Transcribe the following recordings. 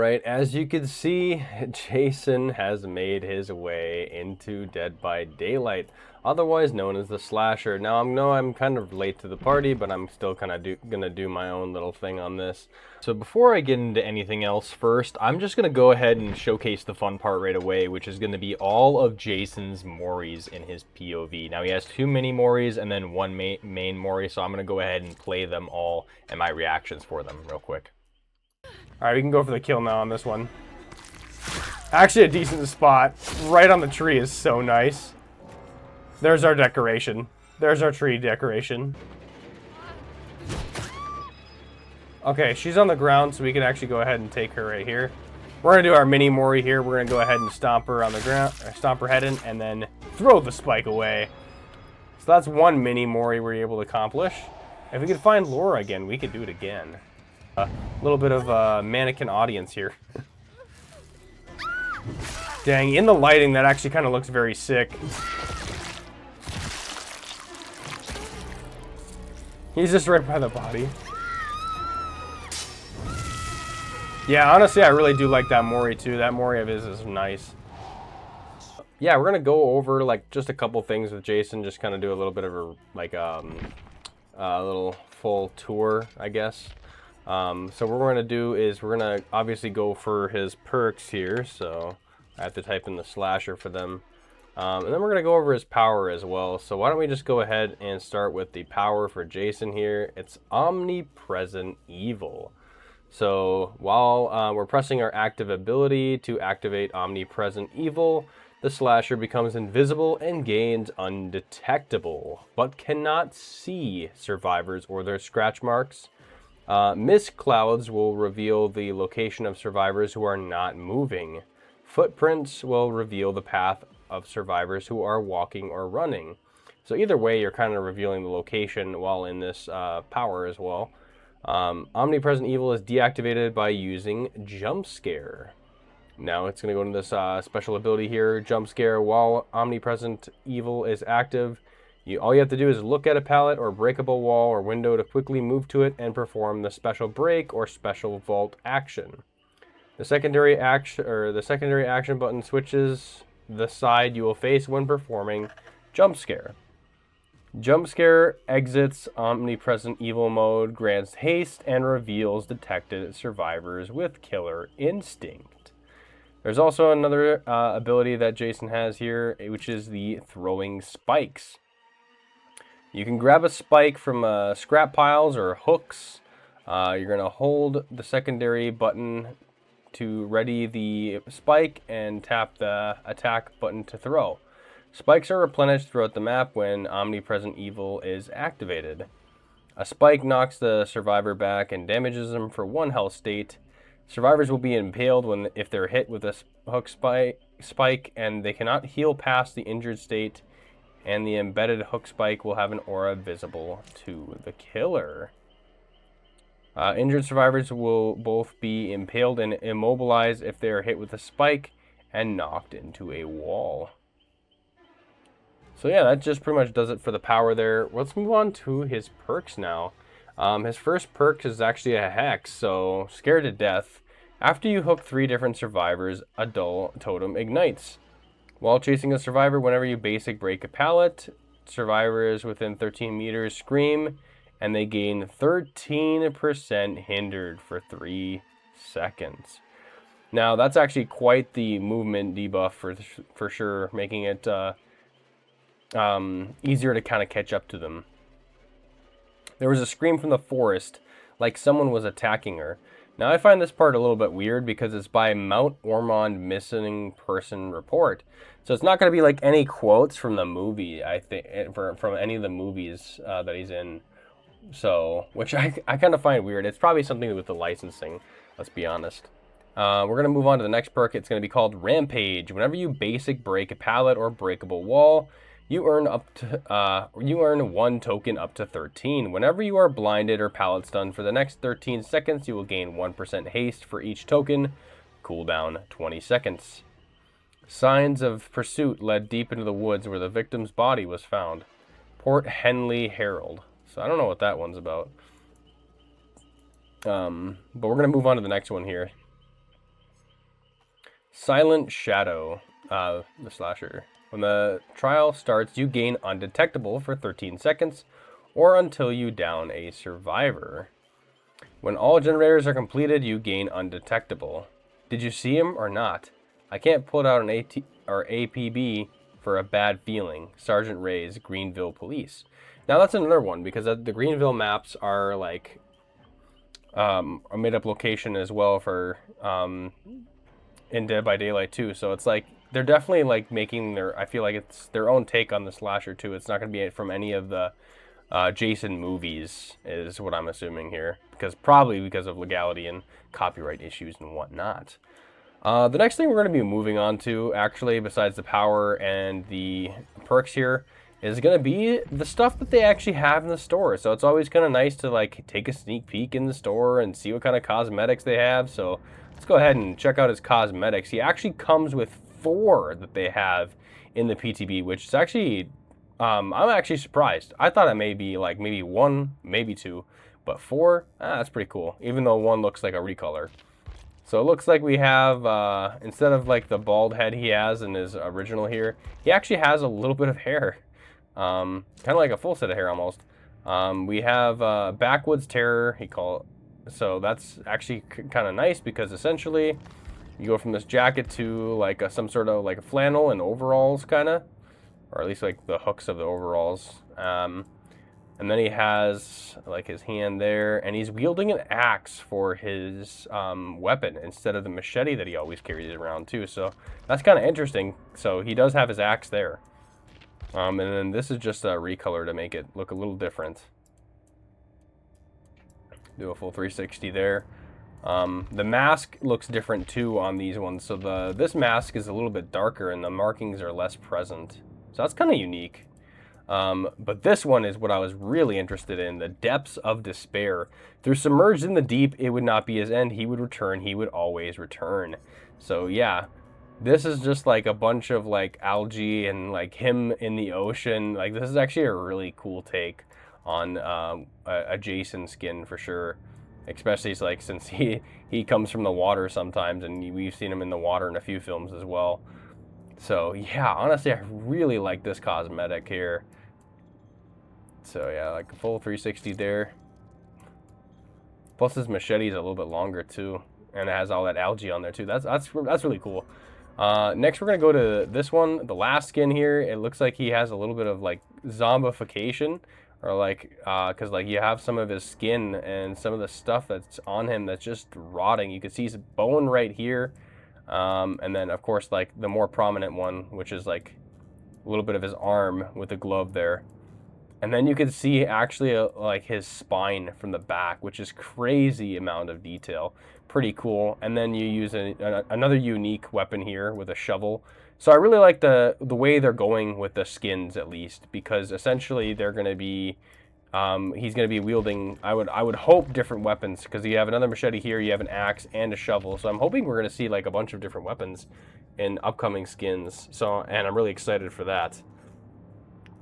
Alright, as you can see, Jason has made his way into Dead by Daylight, otherwise known as the Slasher. Now, I know I'm kind of late to the party, but I'm still kind of gonna do my own little thing on this. So before I get into anything else first, I'm just gonna go ahead and showcase the fun part right away, which is gonna be all of Jason's Moris in his POV. Now, he has 2 mini Moris and then 1 main Mori, so I'm gonna go ahead and play them all and my reactions for them real quick. Alright, we can go for the kill now on this one. Actually a decent spot. Right on the tree is so nice. There's our decoration. There's our tree decoration. Okay, she's on the ground, so we can actually go ahead and take her right here. We're going to do our mini Mori here. We're going to go ahead and stomp her on the ground, or stomp her head in, and then throw the spike away. So that's 1 mini Mori we're able to accomplish. If we could find Laura again, we could do it again. A little bit of a mannequin audience here. Dang, in the lighting, that actually kind of looks very sick. He's just right by the body. Yeah, honestly, I really do like that Mori too. That Mori of his is nice. Yeah, we're gonna go over like just a couple things with Jason. Just kind of do a little bit of a like a little full tour, I guess. So what we're going to do is we're going to obviously go for his perks here, so I have to type in the slasher for them. And then we're going to go over his power as well. So why don't we just go ahead and start with the power for Jason here. It's Omnipresent Evil. So while we're pressing our active ability to activate Omnipresent Evil, the slasher becomes invisible and gains undetectable, but cannot see survivors or their scratch marks. Mist clouds will reveal the location of survivors who are not moving. Footprints will reveal the path of survivors who are walking or running. So either way, you're kind of revealing the location while in this power as well. Omnipresent Evil is deactivated by using Jump Scare. Now it's going to go into this special ability here, Jump Scare. While Omnipresent Evil is active, all you have to do is look at a pallet or breakable wall or window to quickly move to it and perform the special break or special vault action. The secondary action button switches the side you will face when performing Jump Scare. Jump Scare exits Omnipresent Evil mode, grants haste, and reveals detected survivors with Killer Instinct. There's also another ability that Jason has here, which is the Throwing Spikes. You can grab a spike from scrap piles or hooks. You're going to hold the secondary button to ready the spike and tap the attack button to throw. Spikes are replenished throughout the map when Omnipresent Evil is activated. A spike knocks the survivor back and damages them for 1 health state. Survivors will be impaled if they're hit with a hook spike, and they cannot heal past the injured state. And the embedded hook spike will have an aura visible to the killer. Injured survivors will both be impaled and immobilized if they are hit with a spike and knocked into a wall. So yeah, that just pretty much does it for the power there. Let's move on to his perks now. His first perk is actually a hex, so Scared to Death. After you hook 3 different survivors, a dull totem ignites. While chasing a survivor, whenever you basic break a pallet, survivors within 13 meters scream, and they gain 13% hindered for 3 seconds. Now, that's actually quite the movement debuff for sure, making it easier to kind of catch up to them. There was a scream from the forest, like someone was attacking her. Now, I find this part a little bit weird because it's by Mount Ormond Missing Person Report. So it's not going to be like any quotes from the movie, I think, from any of the movies that he's in. So, which I kind of find weird. It's probably something with the licensing, let's be honest. We're going to move on to the next perk. It's going to be called Rampage. Whenever you basic break a pallet or breakable wall, you earn 1 token up to 13. Whenever you are blinded or pallet stunned for the next 13 seconds, you will gain 1% haste for each token. Cooldown 20 seconds. Signs of pursuit led deep into the woods where the victim's body was found. Port Henley Herald. So I don't know what that one's about. But we're going to move on to the next one here. Silent Shadow, the slasher. When the trial starts, you gain undetectable for 13 seconds or until you down a survivor. When all generators are completed, you gain undetectable. Did you see him or not? I can't put out an APB for a bad feeling. Sergeant Ray's Greenville Police. Now that's another one because the Greenville maps are like a made up location as well for in Dead by Daylight too. So it's like they're definitely like making I feel like it's their own take on the slasher too. It's not going to be from any of the Jason movies is what I'm assuming here, probably because of legality and copyright issues and whatnot. The next thing we're going to be moving on to, actually, besides the power and the perks here, is going to be the stuff that they actually have in the store. So it's always kind of nice to like take a sneak peek in the store and see what kind of cosmetics they have. So let's go ahead and check out his cosmetics. He actually comes with 4 that they have in the PTB, which is actually, I'm actually surprised. I thought it may be like maybe 1, maybe 2, but 4, that's pretty cool. Even though 1 looks like a recolor. So it looks like we have, instead of like the bald head he has in his original here, he actually has a little bit of hair. Kind of like a full set of hair almost. We have Backwoods Terror, so that's actually kind of nice because essentially you go from this jacket to like some sort of like a flannel and overalls kind of, or at least like the hooks of the overalls. And then he has like his hand there, and he's wielding an axe for his weapon instead of the machete that he always carries around too. So that's kind of interesting. So he does have his axe there. And then this is just a recolor to make it look a little different. Do a full 360 there. The mask looks different too on these ones. So this mask is a little bit darker and the markings are less present. So that's kind of unique. But this one is what I was really interested in. The Depths of Despair. Through submerged in the deep, it would not be his end. He would return. He would always return. So yeah, this is just like a bunch of like algae and like him in the ocean. Like this is actually a really cool take on a Jason skin for sure. Especially like since he comes from the water sometimes, and we've seen him in the water in a few films as well. So yeah, honestly, I really like this cosmetic here. So yeah, like a full 360 there. Plus his machete is a little bit longer too, and it has all that algae on there too. That's really cool. Next we're gonna go to this one, the last skin here. It looks like he has a little bit of like zombification, or like because like you have some of his skin and some of the stuff that's on him that's just rotting. You can see his bone right here. And then of course like the more prominent one, which is like a little bit of his arm with the glove there, and then you can see actually like his spine from the back, which is crazy amount of detail. Pretty cool. And then you use another unique weapon here with a shovel. So I really like the way they're going with the skins, at least, because essentially they're going to be he's going to be wielding, I would hope, different weapons, because you have another machete here, you have an axe and a shovel. So I'm hoping we're going to see like a bunch of different weapons in upcoming skins. So, and I'm really excited for that.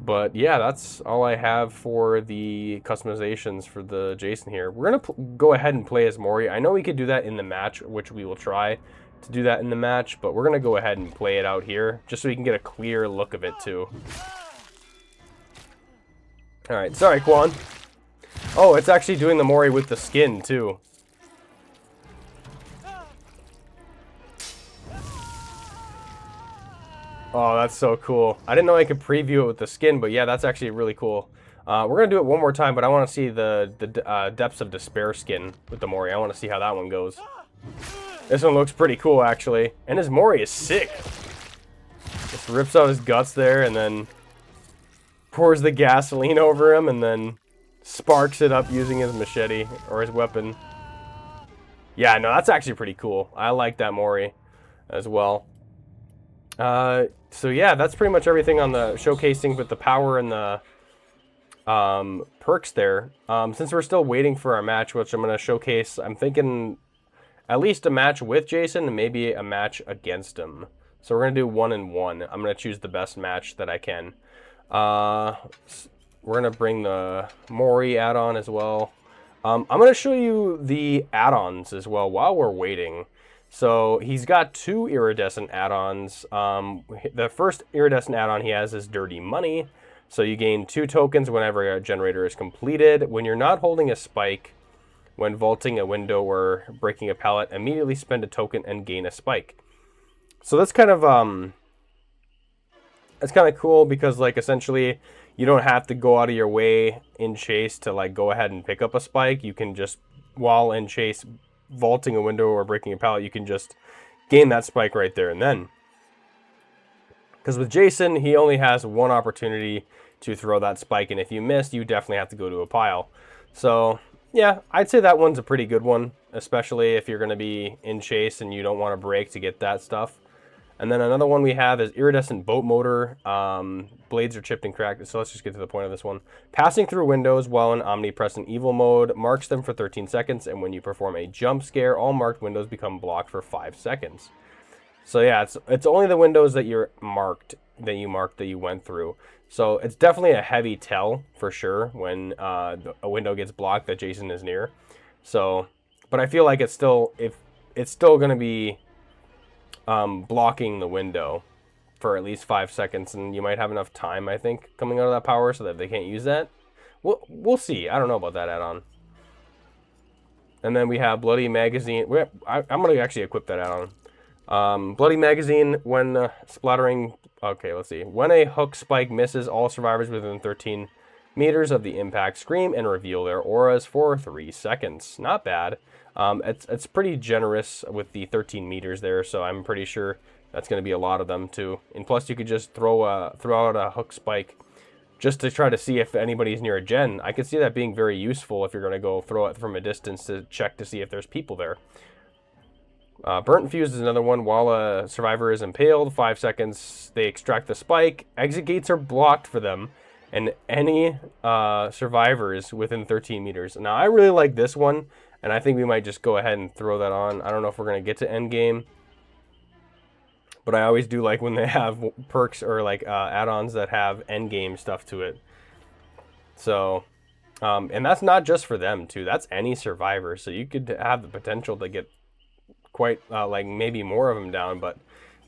But yeah, that's all I have for the customizations for the Jason here. We're going to go ahead and play as Mori. I know we could do that in the match, which we will try to do that in the match, but we're going to go ahead and play it out here just so we can get a clear look of it too. Alright, sorry, Quan. Oh, it's actually doing the Mori with the skin, too. Oh, that's so cool. I didn't know I could preview it with the skin, but yeah, that's actually really cool. We're going to do it one more time, but I want to see the Depths of Despair skin with the Mori. I want to see how that one goes. This one looks pretty cool, actually. And his Mori is sick. Just rips out his guts there, and then pours the gasoline over him, and then sparks it up using his machete or his weapon. Yeah, no, that's actually pretty cool. I like that Mori as well. So yeah, that's pretty much everything on the showcasing with the power and the perks there. Since we're still waiting for our match, which I'm going to showcase, I'm thinking at least a match with Jason and maybe a match against him. So we're going to do 1-1. I'm going to choose the best match that I can. We're going to bring the Mori add-on as well. I'm going to show you the add-ons as well while we're waiting. So he's got 2 iridescent add-ons. The first iridescent add-on he has is Dirty Money. So you gain 2 tokens whenever a generator is completed. When you're not holding a spike, when vaulting a window or breaking a pallet, immediately spend a token and gain a spike. So that's kind of cool because like essentially you don't have to go out of your way in chase to like go ahead and pick up a spike. You can just, while in chase vaulting a window or breaking a pallet, you can just gain that spike right there and then. Because with Jason, he only has 1 opportunity to throw that spike, and if you missed, you definitely have to go to a pile. So yeah, I'd say that one's a pretty good one, especially if you're going to be in chase and you don't want to break to get that stuff. And then another one we have is Iridescent Boat Motor. Blades are chipped and cracked, so let's just get to the point of this one. Passing through windows while in Omnipresent Evil mode marks them for 13 seconds, and when you perform a jump scare, all marked windows become blocked for 5 seconds. So yeah, it's only the windows that you marked that you went through. So it's definitely a heavy tell for sure when a window gets blocked that Jason is near. So, but I feel like it's still going to be blocking the window for at least 5 seconds, and you might have enough time, I think, coming out of that power so that they can't use that. We'll see. I don't know about that add-on. And then we have Bloody Magazine. I'm going to actually equip that add-on. Bloody Magazine, when splattering... Okay, let's see. When a hook spike misses, all survivors within 13 meters of the impact scream and reveal their auras for 3 seconds. Not bad. It's pretty generous with the 13 meters there, so I'm pretty sure that's going to be a lot of them too. And plus, you could just throw out a hook spike just to try to see if anybody's near a gen. I could see that being very useful if you're going to go throw it from a distance to check to see if there's people there. Burnt Fuse is another one. While a survivor is impaled, 5 seconds, they extract the spike. Exit gates are blocked for them, and any survivors within 13 meters. Now, I really like this one, and I think we might just go ahead and throw that on. I don't know if we're going to get to endgame, but I always do like when they have perks or like add-ons that have endgame stuff to it. So, and that's not just for them too. That's any survivor. So you could have the potential to get quite like maybe more of them down, but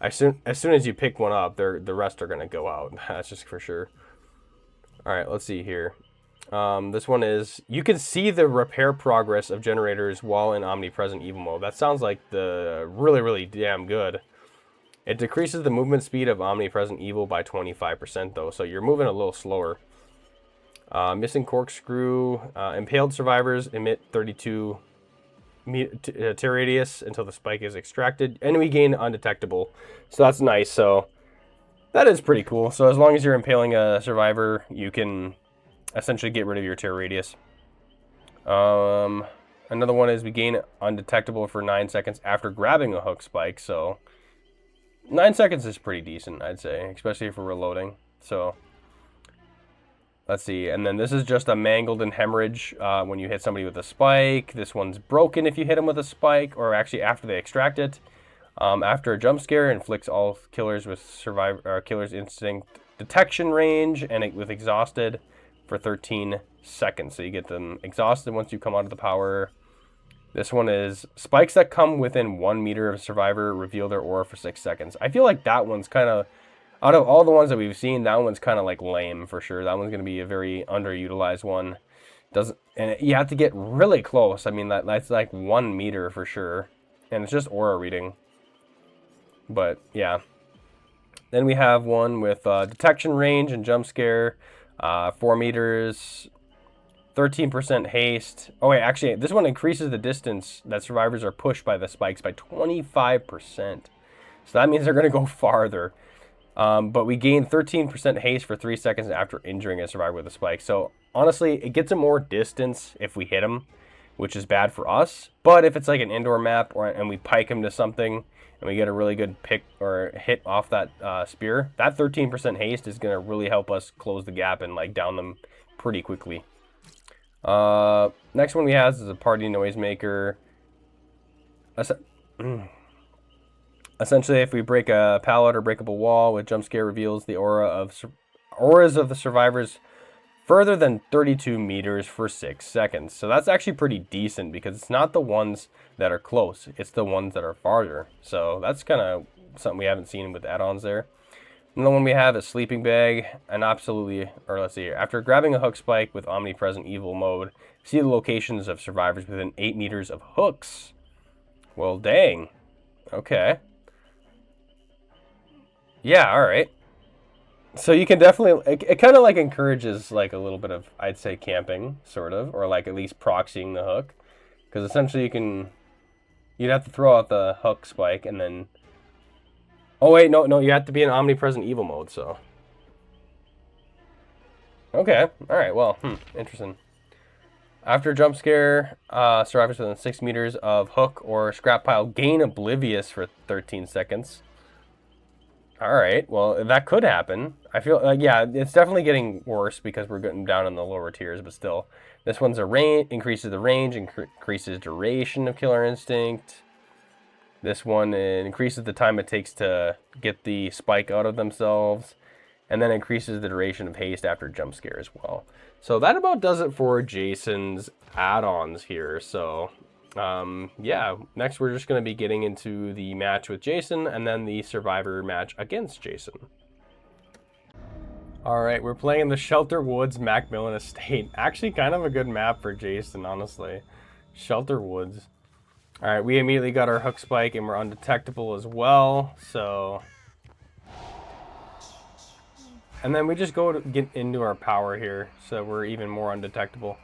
as soon as you pick one up, the rest are going to go out. That's just for sure. All right, let's see here. This one is, you can see the repair progress of generators while in Omnipresent Evil mode. That sounds like the really damn good. It decreases the movement speed of Omnipresent Evil by 25% though, so you're moving a little slower. Missing Corkscrew. Impaled survivors emit 32 tear radius until the spike is extracted, and we gain Undetectable, so that's nice. So that is pretty cool. So as long as you're impaling a survivor, you can essentially get rid of your tear radius. Another one is we gain Undetectable for 9 seconds after grabbing a hook spike. So 9 seconds is pretty decent, I'd say, especially if we're reloading. So let's see, and then this is just a Mangled and Hemorrhage when you hit somebody with a spike. This one's broken if you hit them with a spike, or actually after they extract it. After a jump scare, inflicts all killers with killer's instinct detection range, and with exhausted for 13 seconds. So you get them exhausted once you come out of the power. This one is spikes that come within 1 meter of a survivor reveal their aura for 6 seconds. I feel like that one's kind of, out of all the ones that we've seen, that one's kind of like lame for sure. That one's going to be a very underutilized one. And you have to get really close. I mean, that's like 1 meter for sure. And it's just aura reading. But yeah. Then we have one with detection range and jump scare. 4 meters, 13% haste. Oh wait, actually, this one increases the distance that survivors are pushed by the spikes by 25%. So that means they're going to go farther. But we gain 13% haste for 3 seconds after injuring a survivor with a spike. So honestly, it gets them more distance if we hit them, which is bad for us. But if it's like an indoor map and we pike them to something and we get a really good pick or hit off that spear, that 13% haste is going to really help us close the gap and like down them pretty quickly. Next one we have is a Party Noisemaker. Essentially, if we break a pallet or break up a wall with jump scare, reveals the auras of the survivors further than 32 meters for 6 seconds. So that's actually pretty decent because it's not the ones that are close, it's the ones that are farther. So that's kind of something we haven't seen with add-ons there. And the one we have is sleeping bag, and absolutely, or let's see here. After grabbing a hook spike with omnipresent evil mode, see the locations of survivors within 8 meters of hooks. Well, dang. Okay. Yeah, all right. So you can definitely, it kind of like encourages like a little bit of, I'd say, camping, sort of, or like at least proxying the hook. Because essentially you'd have to throw out the hook spike and then, oh wait, no, you have to be in omnipresent evil mode, so. Okay, all right, well, interesting. After a jump scare, survivors within 6 meters of hook or scrap pile gain oblivious for 13 seconds. All right, well, that could happen. I feel like, yeah, it's definitely getting worse because we're getting down in the lower tiers, but still. This one's a range, increases the range, increases duration of Killer Instinct. This one increases the time it takes to get the spike out of themselves, and then increases the duration of haste after jump scare as well. So that about does it for Jason's add-ons here. So yeah, next we're just going to be getting into the match with Jason and then the survivor match against Jason. All right, we're playing the Shelter Woods Macmillan Estate. Actually kind of a good map for Jason, honestly. Shelter Woods. All right, we immediately got our hook spike and we're undetectable as well, so. And then we just go to get into our power here, so we're even more undetectable.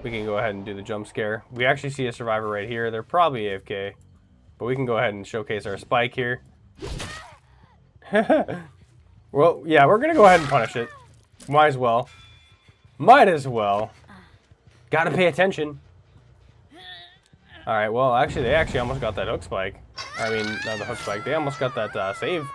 We can go ahead and do the jump scare. We actually see a survivor right here. They're probably AFK, but we can go ahead and showcase our spike here. Well, yeah, we're gonna go ahead and punish it. Might as well. Might as well. Gotta pay attention. All right, well, actually, they actually almost got that hook spike. I mean, not the hook spike. They almost got that save.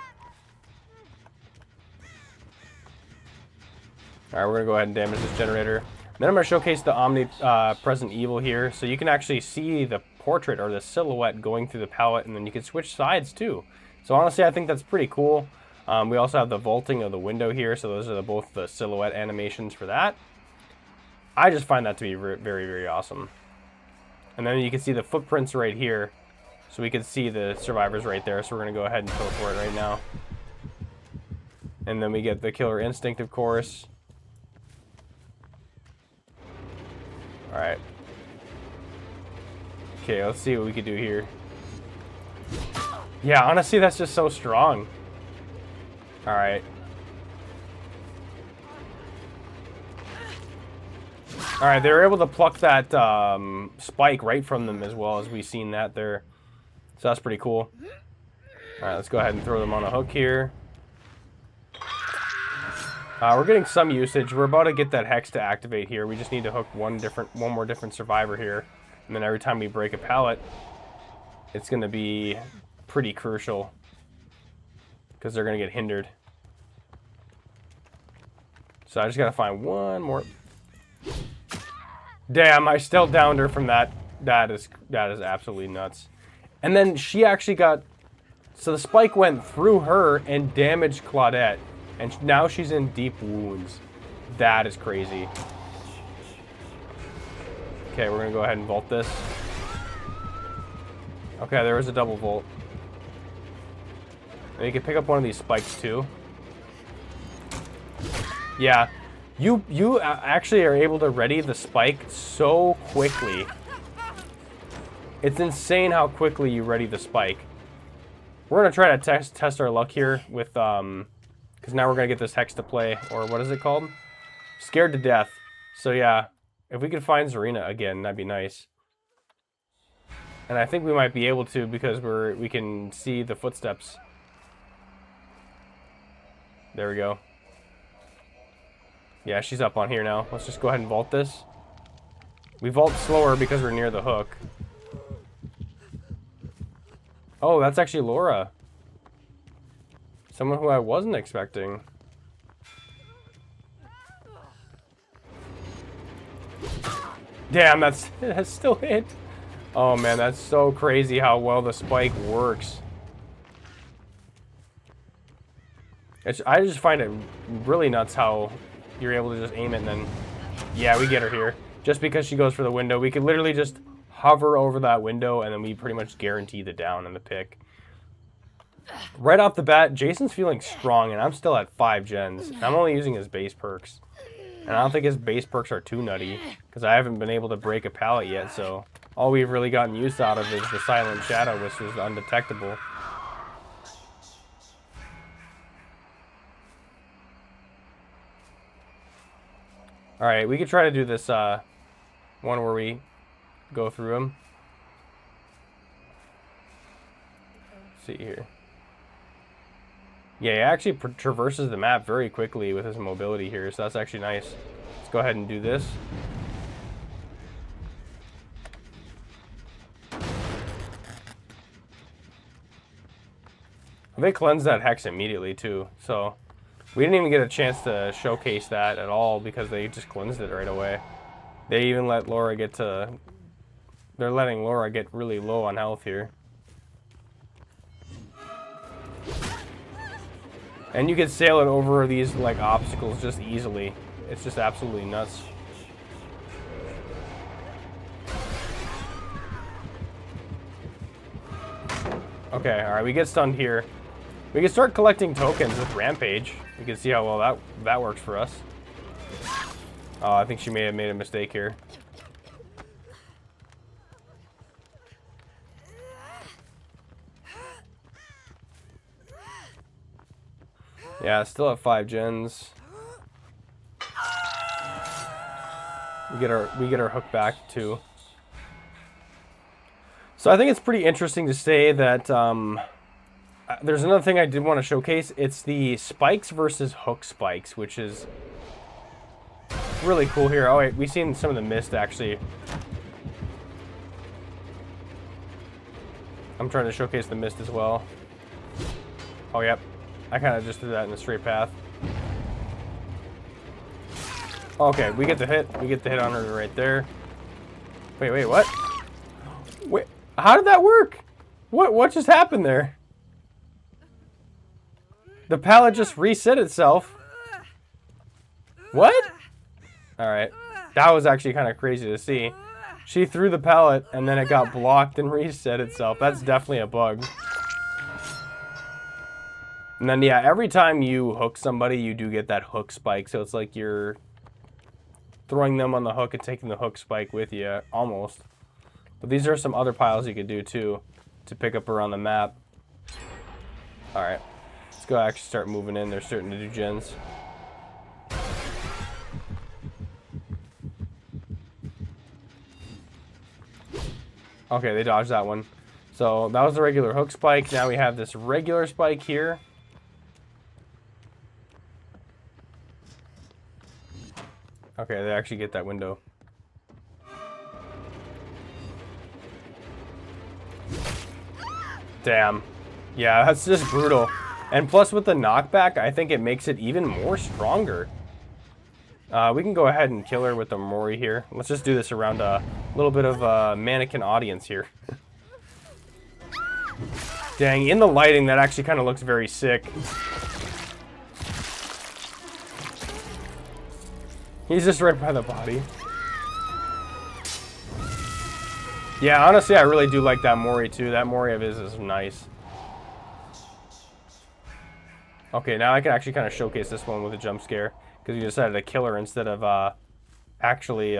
All right, we're gonna go ahead and damage this generator. Then I'm going to showcase the omnipresent evil here, so you can actually see the portrait or the silhouette going through the palette, and then you can switch sides too. So honestly, I think that's pretty cool. We also have the vaulting of the window here, so those are both the silhouette animations for that. I just find that to be very, very awesome. And then you can see the footprints right here, so we can see the survivors right there, so we're going to go ahead and go for it right now. And then we get the Killer Instinct, of course. Alright. Okay, let's see what we can do here. Yeah, honestly, that's just so strong. Alright. Alright, they were able to pluck that spike right from them as well, as we've seen that there. So that's pretty cool. Alright, let's go ahead and throw them on a hook here. We're getting some usage. We're about to get that hex to activate here. We just need to hook one more different survivor here. And then every time we break a pallet, it's going to be pretty crucial. Because they're going to get hindered. So I just got to find one more. Damn, I still downed her from that. That is absolutely nuts. And then she actually got... So the spike went through her and damaged Claudette. And now she's in deep wounds. That is crazy. Okay, we're going to go ahead and vault this. Okay, there was a double vault. And you can pick up one of these spikes too. Yeah, you actually are able to ready the spike so quickly. It's insane how quickly you ready the spike. We're going to try to test our luck here with... because now we're going to get this hex to play, or what is it called? Scared to Death. So yeah, if we could find Zarina again, that'd be nice. And I think we might be able to because we can see the footsteps. There we go. Yeah, she's up on here now. Let's just go ahead and vault this. We vault slower because we're near the hook. Oh, that's actually Laura. Someone who I wasn't expecting. Damn, that's still hit. Oh man, that's so crazy how well the spike works. I just find it really nuts how you're able to just aim it and then, yeah, we get her here. Just because she goes for the window, we could literally just hover over that window and then we pretty much guarantee the down and the pick. Right off the bat, Jason's feeling strong and I'm still at 5 gens. I'm only using his base perks. And I don't think his base perks are too nutty because I haven't been able to break a pallet yet, so all we've really gotten use out of is the Silent Shadow, which is undetectable. Alright, we could try to do this one where we go through them. Let's see here. Yeah, he actually traverses the map very quickly with his mobility here, so that's actually nice. Let's go ahead and do this. They cleansed that hex immediately too, so we didn't even get a chance to showcase that at all because they just cleansed it right away. They even let Laura get to... They're letting Laura get really low on health here. And you can sail it over these like obstacles just easily. It's just absolutely nuts. Okay, alright, we get stunned here. We can start collecting tokens with Rampage. We can see how well that works for us. Oh, I think she may have made a mistake here. Yeah, still at 5 gens. We get our hook back too. So I think it's pretty interesting to say that there's another thing I did want to showcase. It's the spikes versus hook spikes, which is really cool here. Oh wait, we've seen some of the mist actually. I'm trying to showcase the mist as well. Oh yep, I kind of just did that in a straight path. Okay, we get the hit. We get the hit on her right there. Wait, what? Wait, how did that work? What just happened there? The pallet just reset itself. What? Alright. That was actually kind of crazy to see. She threw the pallet and then it got blocked and reset itself. That's definitely a bug. And then yeah, every time you hook somebody, you do get that hook spike. So it's like you're throwing them on the hook and taking the hook spike with you, almost. But these are some other piles you could do too to pick up around the map. Alright. Let's go actually start moving in. They're starting to do gens. Okay, they dodged that one. So that was the regular hook spike. Now we have this regular spike here. Okay, they actually get that window. Damn. Yeah, that's just brutal. And plus with the knockback, I think it makes it even more stronger. We can go ahead and kill her with the Mori here. Let's just do this around a little bit of a mannequin audience here. Dang, in the lighting, that actually kind of looks very sick. He's just right by the body. Yeah, honestly, I really do like that Mori too. That Mori of his is nice. Okay, now I can actually kind of showcase this one with a jump scare because we decided to kill her instead of actually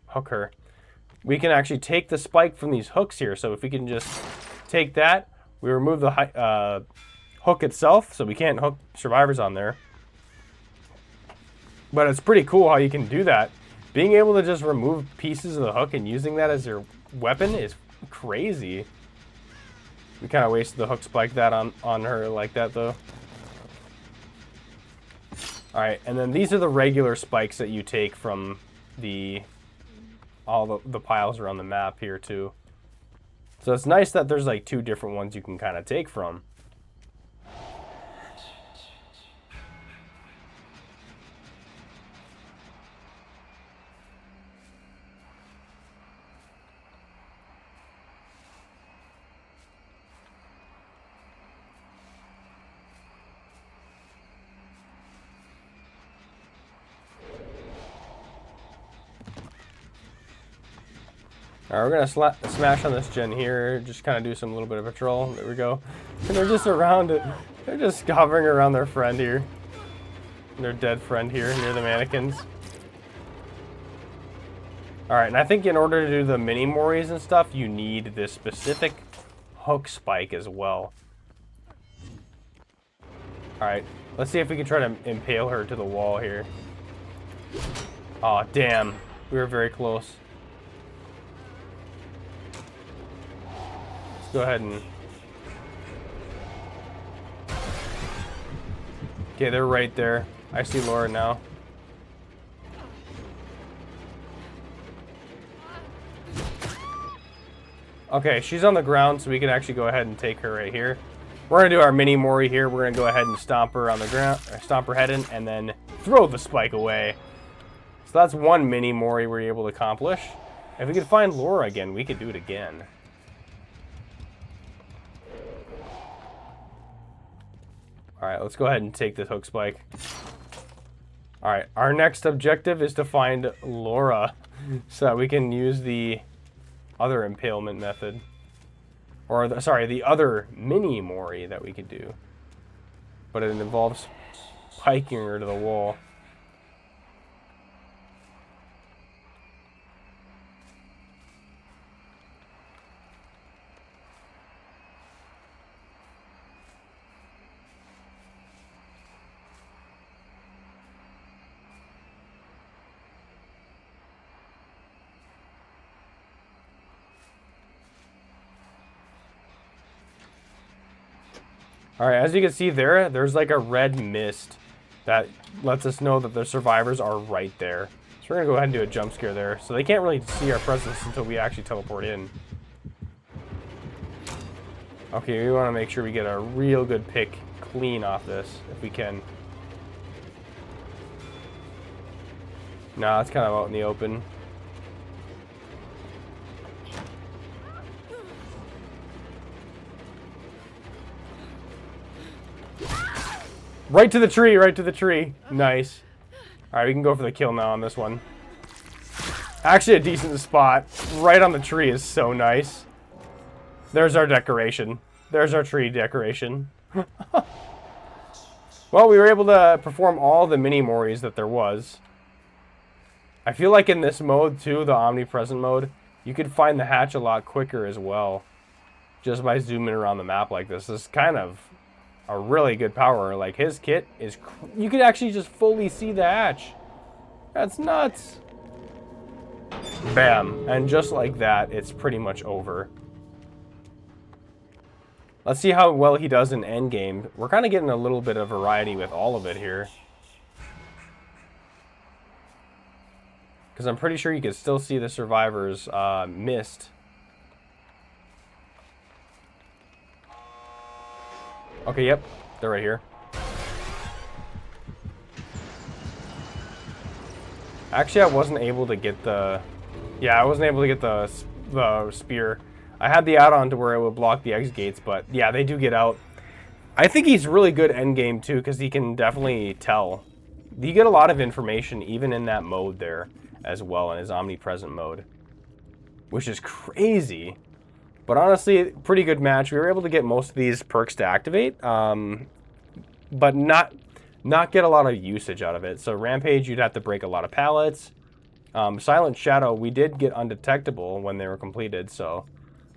hook her. We can actually take the spike from these hooks here. So if we can just take that, we remove the hook itself, so we can't hook survivors on there. But it's pretty cool how you can do that. Being able to just remove pieces of the hook and using that as your weapon is crazy. We kind of wasted the hook spike that on her like that though. Alright, and then these are the regular spikes that you take from all the piles around the map here too. So it's nice that there's like 2 different ones you can kind of take from. All right, we're gonna smash on this gen here. Just kind of do some little bit of patrol. There we go. And they're just around it. They're just hovering around their friend here. Their dead friend here near the mannequins. All right, and I think in order to do the mini Moris and stuff, you need this specific hook spike as well. All right, let's see if we can try to impale her to the wall here. Oh, damn. We were very close. Let's go ahead and... Okay, they're right there. I see Laura now. Okay, she's on the ground, so we can actually go ahead and take her right here. We're gonna do our mini Mori here. We're gonna go ahead and stomp her on the ground, or stomp her head in, and then throw the spike away. So that's one mini Mori we're able to accomplish. If we could find Laura again, we could do it again. All right, let's go ahead and take this hook spike. All right, our next objective is to find Laura so that we can use the other impalement method. Or, the other mini Mori that we could do. But it involves spiking her to the wall. All right, as you can see there's like a red mist that lets us know that the survivors are right there. So we're gonna go ahead and do a jump scare there. So they can't really see our presence until we actually teleport in. Okay, we wanna make sure we get a real good pick clean off this, if we can. Nah, it's kind of out in the open. Right to the tree, right to the tree. Nice. All right, we can go for the kill now on this one. Actually a decent spot. Right on the tree is so nice. There's our decoration. There's our tree decoration. Well, we were able to perform all the mini Moris that there was. I feel like in this mode too, the omnipresent mode, you could find the hatch a lot quicker as well. Just by zooming around the map like this. This is kind of a really good power. Like his kit is, you could actually just fully see the hatch. That's nuts. Bam. And just like that, it's pretty much over. Let's see how well he does in endgame. We're kind of getting a little bit of variety with all of it here. Because I'm pretty sure you can still see the survivors mist. Okay, yep. They're right here. Actually, I wasn't able to get the... Yeah, I wasn't able to get the spear. I had the add-on to where it would block the X gates, but yeah, they do get out. I think he's really good endgame too, because he can definitely tell. You get a lot of information even in that mode there as well, in his omnipresent mode. Which is crazy. But honestly, pretty good match. We were able to get most of these perks to activate, but not get a lot of usage out of it. So Rampage, you'd have to break a lot of pallets. Silent Shadow, we did get undetectable when they were completed, so...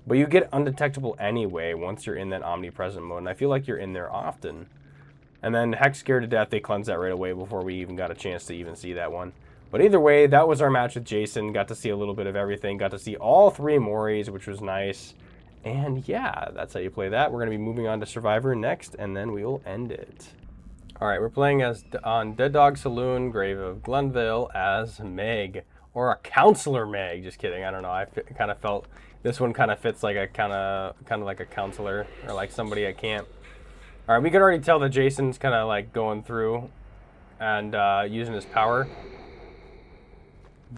But you get undetectable anyway once you're in that omnipresent mode, and I feel like you're in there often. And then Hex Scared to Death, they cleansed that right away before we even got a chance to even see that one. But either way, that was our match with Jason. Got to see a little bit of everything. Got to see all three Moris, which was nice. And yeah, that's how you play that. We're going to be moving on to Survivor next, and then we will end it. Alright, we're playing as on Dead Dog Saloon, Grave of Glenville, as Meg. Or a Counselor Meg. Just kidding. I don't know. I kind of felt this one kind of fits like a kind of like a counselor, or like somebody at camp. Alright, we can already tell that Jason's kind of like going through and using his power.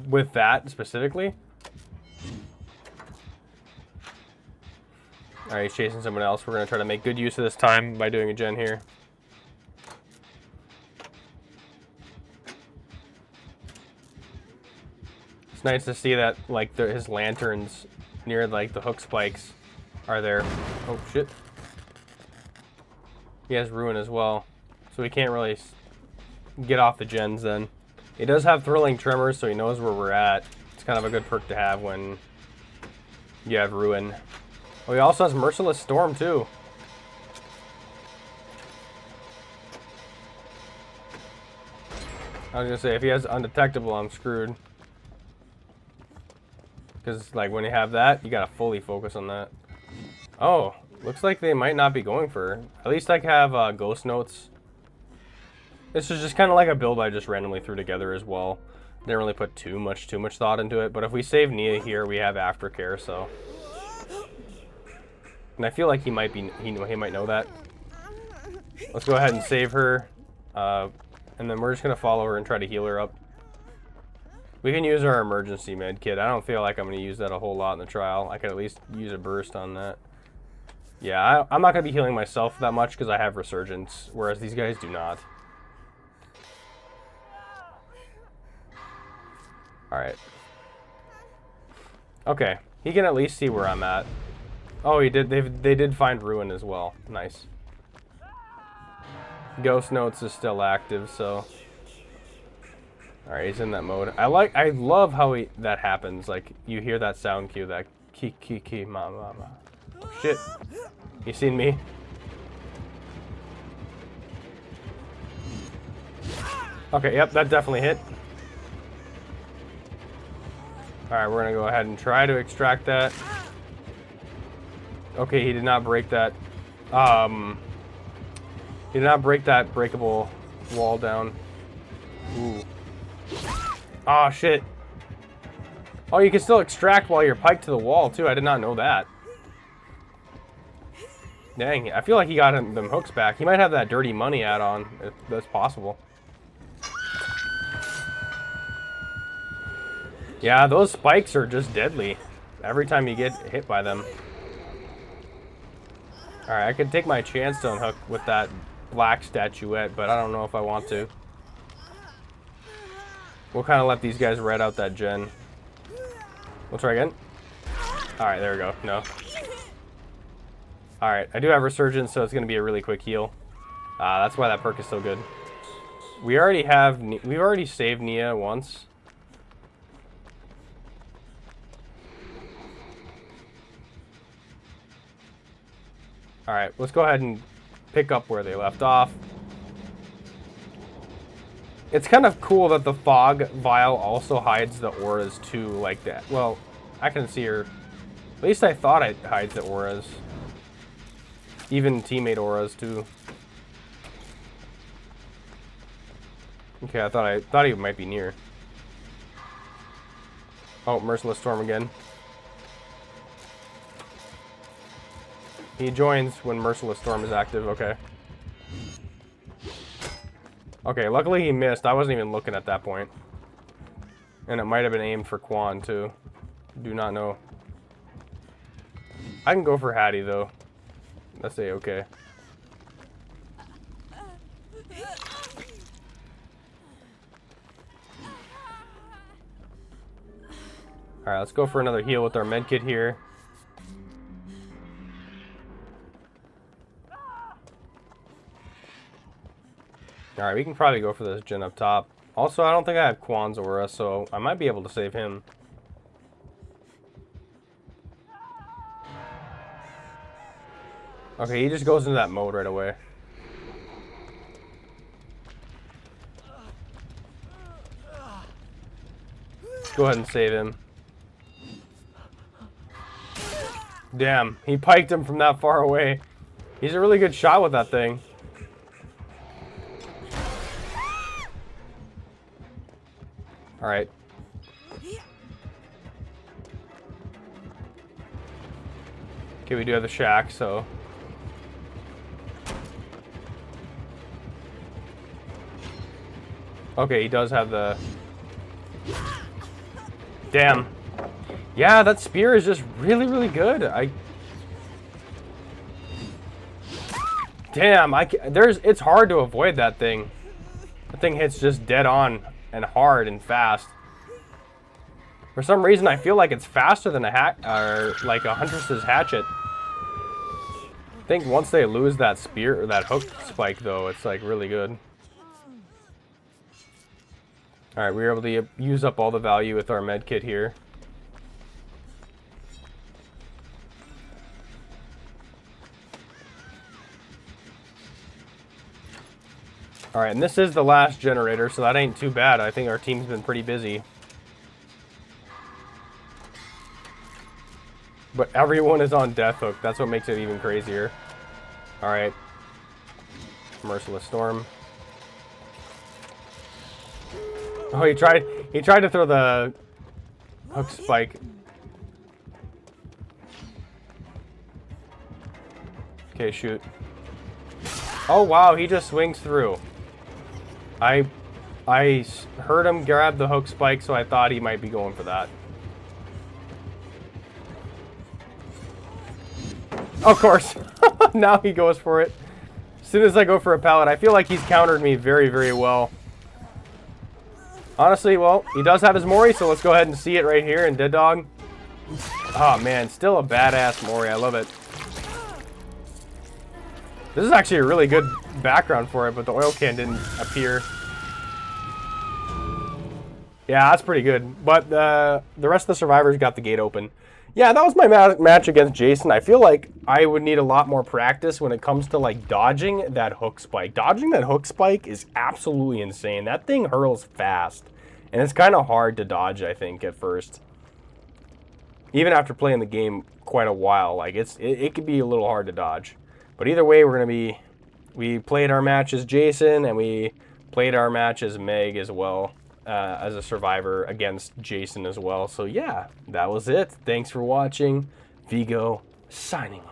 With that specifically. Alright, he's chasing someone else. We're going to try to make good use of this time by doing a gen here. It's nice to see that, like, his lanterns near, like, the hook spikes are there. Oh, shit. He has Ruin as well, so he can't really get off the gens then. He does have Thrilling Tremors, so he knows where we're at. It's kind of a good perk to have when you have Ruin. Oh, he also has Merciless Storm, too. I was gonna say, if he has Undetectable, I'm screwed. Because, like, when you have that, you gotta fully focus on that. Oh, looks like they might not be going for... At least I have Ghost Notes. This is just kind of like a build I just randomly threw together as well. Didn't really put too much thought into it. But if we save Nia here, we have Aftercare, so... And I feel like he might know that. Let's go ahead and save her. And then we're just going to follow her and try to heal her up. We can use our emergency med kit. I don't feel like I'm going to use that a whole lot in the trial. I could at least use a burst on that. Yeah, I'm not going to be healing myself that much because I have Resurgence, whereas these guys do not. Alright. Okay, he can at least see where I'm at. Oh, he did. They did find Ruin as well. Nice. Ghost Notes is still active, so... Alright, he's in that mode. I love how that happens. Like, you hear that sound cue, that ki, ma. Oh, shit. You seen me? Okay, yep, that definitely hit. Alright, we're gonna go ahead and try to extract that. Okay, he did not break that. He did not break that breakable wall down. Ooh. Oh, shit. Oh, you can still extract while you're piked to the wall, too. I did not know that. Dang, I feel like he got them hooks back. He might have that dirty money add-on, if that's possible. Yeah, those spikes are just deadly every time you get hit by them. Alright, I could take my chance to unhook with that black statuette, but I don't know if I want to. We'll kind of let these guys red out that gen. We'll try again. Alright, there we go. No. Alright, I do have Resurgence, so it's going to be a really quick heal. That's why that perk is so good. We've already saved Nia once. Alright, let's go ahead and pick up where they left off. It's kind of cool that the fog vial also hides the auras too, like that. Well, I can see her. At least I thought it hides the auras. Even teammate auras too. Okay, I thought he might be near. Oh, Merciless Storm again. He joins when Merciless Storm is active, okay. Okay, luckily he missed. I wasn't even looking at that point. And it might have been aimed for Quan, too. Do not know. I can go for Hattie, though. Let's say okay. Alright, let's go for another heal with our medkit here. Alright, we can probably go for this gen up top. Also, I don't think I have Quan's aura, so I might be able to save him. Okay, he just goes into that mode right away. Go ahead and save him. Damn, he piked him from that far away. He's a really good shot with that thing. Alright. Okay, we do have the shack, so... Okay, he does have the... Damn. Yeah, that spear is just really, really good. Damn, it's hard to avoid that thing. That thing hits just dead on and hard and fast. For some reason, I feel like it's faster than like a Huntress's hatchet. I think once they lose that spear or that hook spike, though, it's like really good. All right, we were able to use up all the value with our med kit here. All right, and this is the last generator, so that ain't too bad. I think our team's been pretty busy. But everyone is on death hook. That's what makes it even crazier. All right. Merciless Storm. Oh, he tried to throw the hook spike. Okay, shoot. Oh wow, he just swings through. I heard him grab the hook spike, so I thought he might be going for that. Of course. Now he goes for it. As soon as I go for a pallet, I feel like he's countered me very, very well. Honestly, well, he does have his Mori, so let's go ahead and see it right here in Dead Dog. Oh man, still a badass Mori. I love it. This is actually a really good background for it, but the oil can didn't appear. Yeah, that's pretty good. But the rest of the survivors got the gate open. Yeah, that was my match against Jason. I feel like I would need a lot more practice when it comes to like dodging that hook spike. Dodging that hook spike is absolutely insane. That thing hurls fast. And it's kind of hard to dodge, I think, at first. Even after playing the game quite a while, like it could be a little hard to dodge. But either way, we played our match as Jason, and we played our match as Meg as well, as a survivor against Jason as well. So yeah, that was it. Thanks for watching. Vigo signing off.